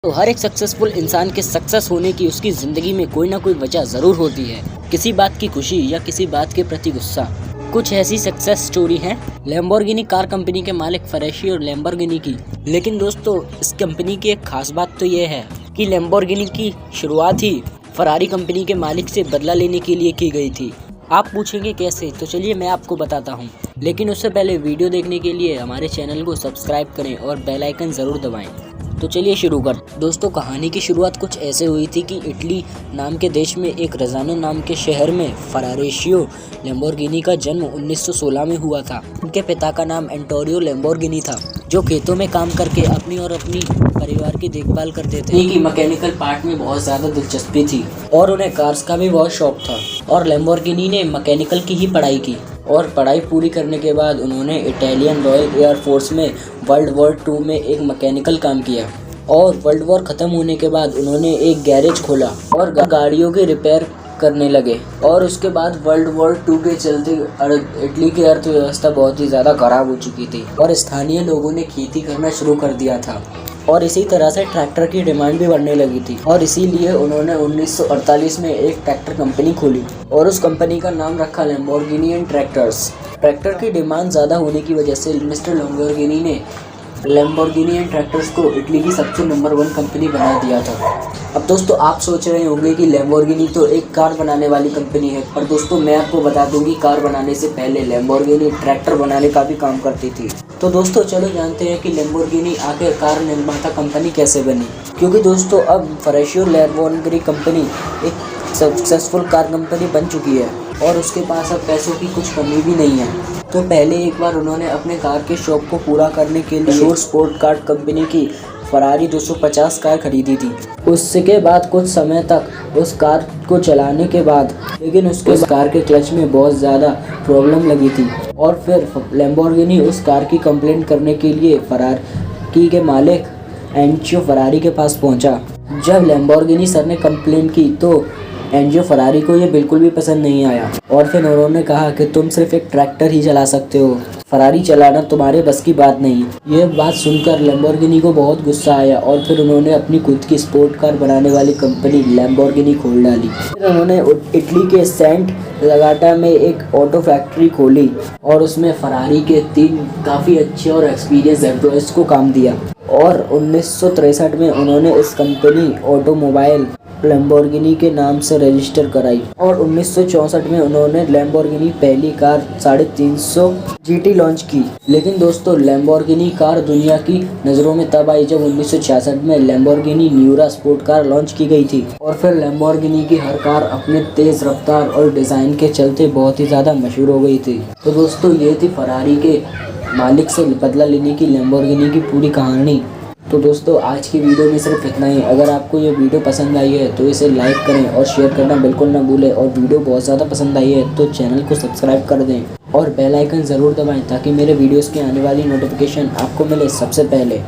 तो हर एक सक्सेसफुल इंसान के सक्सेस होने की उसकी ज़िंदगी में कोई ना कोई वजह ज़रूर होती है। किसी बात की खुशी या किसी बात के प्रति गुस्सा। कुछ ऐसी सक्सेस स्टोरी हैं लैम्बोर्गिनी कार कंपनी के मालिक फरेशी और लैम्बोर्गिनी की। लेकिन दोस्तों, इस कंपनी की एक खास बात तो ये है कि लैम्बोर्गिनी की शुरुआत ही फरारी कंपनी के मालिक से बदला लेने के लिए की गई थी। आप पूछेंगे कैसे, तो चलिए मैं आपको बताता हूँ। लेकिन उससे पहले वीडियो देखने के लिए हमारे चैनल को सब्सक्राइब करें और बेल आइकन ज़रूर दबाएं। तो चलिए शुरू कर। दोस्तों, कहानी की शुरुआत कुछ ऐसे हुई थी कि इटली नाम के देश में एक रज़ानो नाम के शहर में फरारेशियो लैम्बोर्गिनी का जन्म 1916 में हुआ था। उनके पिता का नाम एंटोनियो लैम्बोर्गिनी था, जो खेतों में काम करके अपनी और अपनी परिवार की देखभाल करते थे। उनकी मैकेनिकल पार्ट में बहुत ज़्यादा दिलचस्पी थी और उन्हें कार्स का भी बहुत शौक था। और लैम्बोर्गिनी ने मैकेनिकल की ही पढ़ाई की और पढ़ाई पूरी करने के बाद उन्होंने इटालियन रॉयल एयर फोर्स में वर्ल्ड वॉर 2 में एक मैकेनिकल काम किया। और वर्ल्ड वॉर ख़त्म होने के बाद उन्होंने एक गैरेज खोला और गाड़ियों की रिपेयर करने लगे। और उसके बाद वर्ल्ड वॉर 2 के चलते इटली की अर्थव्यवस्था बहुत ही ज़्यादा खराब हो चुकी थी और स्थानीय लोगों ने खेती करना शुरू कर दिया था। और इसी तरह से ट्रैक्टर की डिमांड भी बढ़ने लगी थी और इसीलिए उन्होंने 1948 में एक ट्रैक्टर कंपनी खोली और उस कंपनी का नाम रखा लैम्बोर्गिनी एंड ट्रैक्टर्स। ट्रैक्टर की डिमांड ज़्यादा होने की वजह से मिस्टर लैम्बोर्गिनी ने लैम्बोर्गिनी एंड ट्रैक्टर्स को इटली की सबसे नंबर 1 कंपनी बना दिया था। अब दोस्तों, आप सोच रहे होंगे कि लैम्बोर्गिनी तो एक कार बनाने वाली कंपनी है, पर दोस्तों मैं आपको बता दूं कि कार बनाने से पहले लैम्बोर्गिनी ट्रैक्टर बनाने का भी काम करती थी। तो दोस्तों चलो जानते हैं कि लैम्बोर्गिनी आखिर कार निर्माता कंपनी कैसे बनी। क्योंकि दोस्तों अब फरेशियो लैम्बोर्गिनी कंपनी एक सक्सेसफुल कार कंपनी बन चुकी है और उसके पास अब पैसों की कुछ कमी भी नहीं है। तो पहले एक बार उन्होंने अपने कार के शौक को पूरा करने के लिए स्पोर्ट कार कंपनी की फरारी 250 कार खरीदी थी। उसके बाद कुछ समय तक उस कार को चलाने के बाद लेकिन उसके कार के क्लच में बहुत ज़्यादा प्रॉब्लम लगी थी और फिर लैम्बोर्गिनी उस कार की कंप्लेंट करने के लिए फरारी के मालिक एंजियो फरारी के पास पहुंचा। जब लैम्बोर्गिनी सर ने कंप्लेंट की तो एंजियो फरारी को ये बिल्कुल भी पसंद नहीं आया और फिर उन्होंने कहा कि तुम सिर्फ एक ट्रैक्टर ही चला सकते हो, फरारी चलाना तुम्हारे बस की बात नहीं। ये बात सुनकर लैम्बोर्गिनी को बहुत गुस्सा आया और फिर उन्होंने अपनी खुद की स्पोर्ट कार बनाने वाली कंपनी लैम्बोर्गिनी खोल डाली। फिर उन्होंने इटली के सेंट लगाटा में एक ऑटो फैक्ट्री खोली और उसमें फरारी के 3 काफ़ी अच्छे और एक्सपीरियंस एम्प्लॉयज़ को काम दिया। और 1963 में उन्होंने इस कंपनी ऑटोमोबाइल लैम्बोर्गिनी के नाम से रजिस्टर कराई और 1964 में उन्होंने लैम्बोर्गिनी पहली कार 350 GT लॉन्च की। लेकिन दोस्तों, लैम्बोर्गिनी कार दुनिया की नज़रों में तब आई जब 1966 में Lamborghini Neura sport car launch की गई थी। और फिर लैम्बोर्गिनी की हर कार अपने तेज़ रफ्तार और डिज़ाइन के चलते बहुत ही ज़्यादा मशहूर हो गई थी। तो दोस्तों, ये थी फरारी के मालिक से बदला लेने की लैम्बोर्गिनी की पूरी कहानी। तो दोस्तों, आज की वीडियो में सिर्फ इतना ही। अगर आपको ये वीडियो पसंद आई है तो इसे लाइक करें और शेयर करना बिल्कुल ना भूलें। और वीडियो बहुत ज़्यादा पसंद आई है तो चैनल को सब्सक्राइब कर दें और बेल आइकन ज़रूर दबाएं ताकि मेरे वीडियोस की आने वाली नोटिफिकेशन आपको मिले सबसे पहले।